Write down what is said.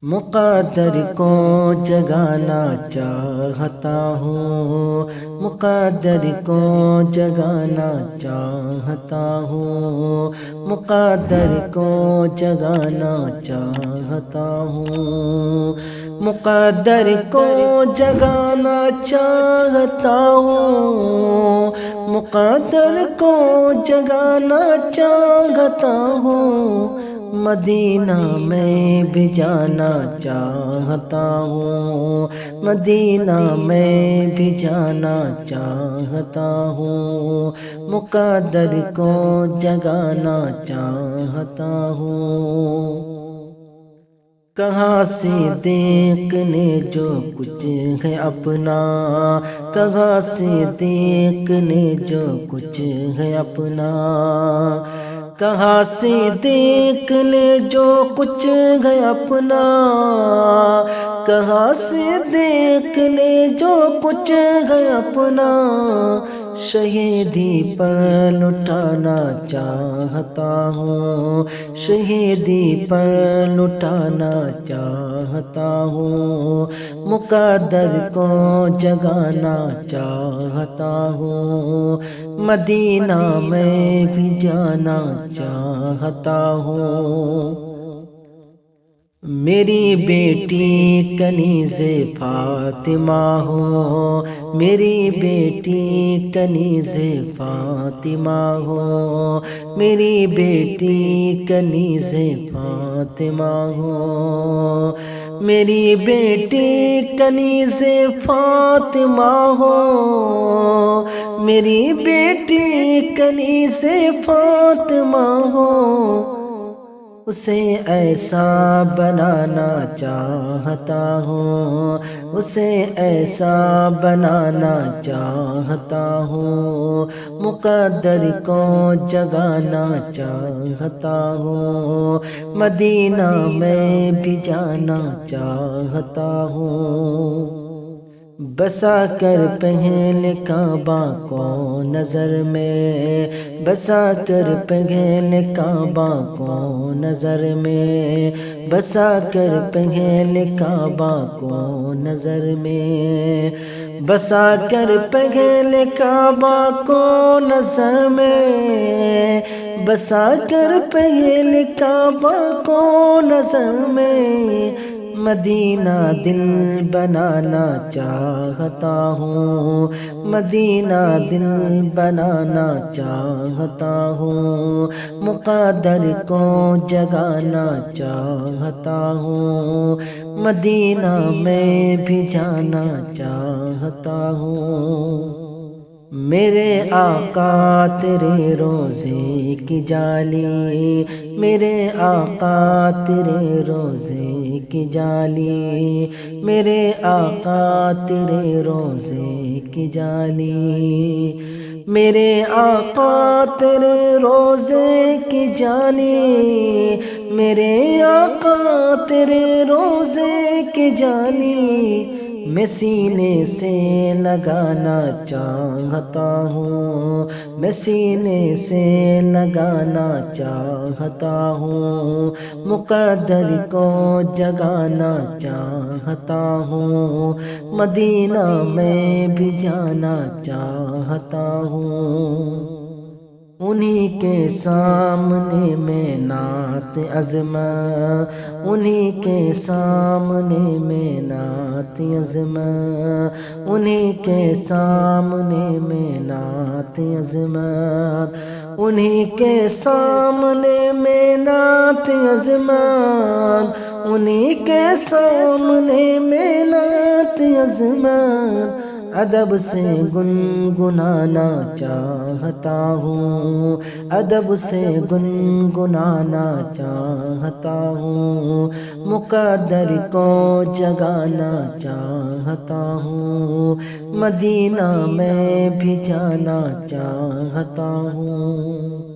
مقدر کو جگانا چاہتا ہوں، مقدر کو جگانا چاہتا ہوں، مقدر کو جگانا چاہتا ہوں، مقدر کو جگانا چاہتا ہوں، مقدر کو جگانا چاہتا ہوں، مدینہ میں بھی جانا چاہتا ہوں، مدینہ میں بھی جانا چاہتا ہوں، مقدر کو جگانا چاہتا ہوں۔ کہاں سے دیکھنے جو کچھ ہے اپنا، کہاں سے دیکھنے جو کچھ ہے اپنا، کہاں سے دیکھنے جو کچھ ہے اپنا، کہاں سے دیکھنے جو کچھ ہے اپنا، شہیدی پر لٹانا چاہتا ہوں، شہیدی پر لٹانا چاہتا ہوں، مقدر کو جگانا چاہتا ہوں، مدینہ میں بھی جانا چاہتا ہوں۔ میری بیٹی کنیز فاطمہ ہو، میری بیٹی کنیز فاطمہ ہو، میری بیٹی کنیز فاطمہ ہو، میری بیٹی کنیز فاطمہ ہو، میری بیٹی کنیز فاطمہ ہو، اسے ایسا بنانا چاہتا ہوں، اسے ایسا بنانا چاہتا ہوں، مقدر کو جگانا چاہتا ہوں، مدینہ میں بھی جانا چاہتا ہوں۔ بسا کر پہل کعبہ کو نظر میں، بسا کر پہل کعبہ کو نظر میں، بسا کر پہل کعبہ کو نظر میں، بسا کر پہل کعبہ کو نظر میں، بسا کر پہل کعبہ کو نظر میں، مدینہ دل بنانا چاہتا ہوں، مدینہ دل بنانا چاہتا ہوں، مقدر کو جگانا چاہتا ہوں، مدینہ میں بھی جانا چاہتا ہوں۔ میرے آقا تیرے روزے کی جالی، میرے آقا تیرے روزے کی جالی، میرے آقا تیرے روزے کی جالی، میرے آقا تیرے روزے کی جالی، میرے آقا تیرے روزے کی جالی، میں سینے سے لگانا چاہتا ہوں، میں سینے سے لگانا چاہتا ہوں، مقدر کو جگانا چاہتا ہوں، مدینہ میں بھی جانا چاہتا ہوں۔ انہی کے سامنے میں نعت عظمت، انہی کے سامنے میں نعت عظمت، انہی کے سامنے میں نعت عظمت، انہی کے سامنے میں نعت عظمت، انہی کے سامنے میں نعت عظمت، ادب سے گنگنانا چاہتا ہوں، ادب سے گنگنانا چاہتا ہوں، مقدر کو جگانا چاہتا ہوں، مدینہ میں بھی جانا چاہتا ہوں۔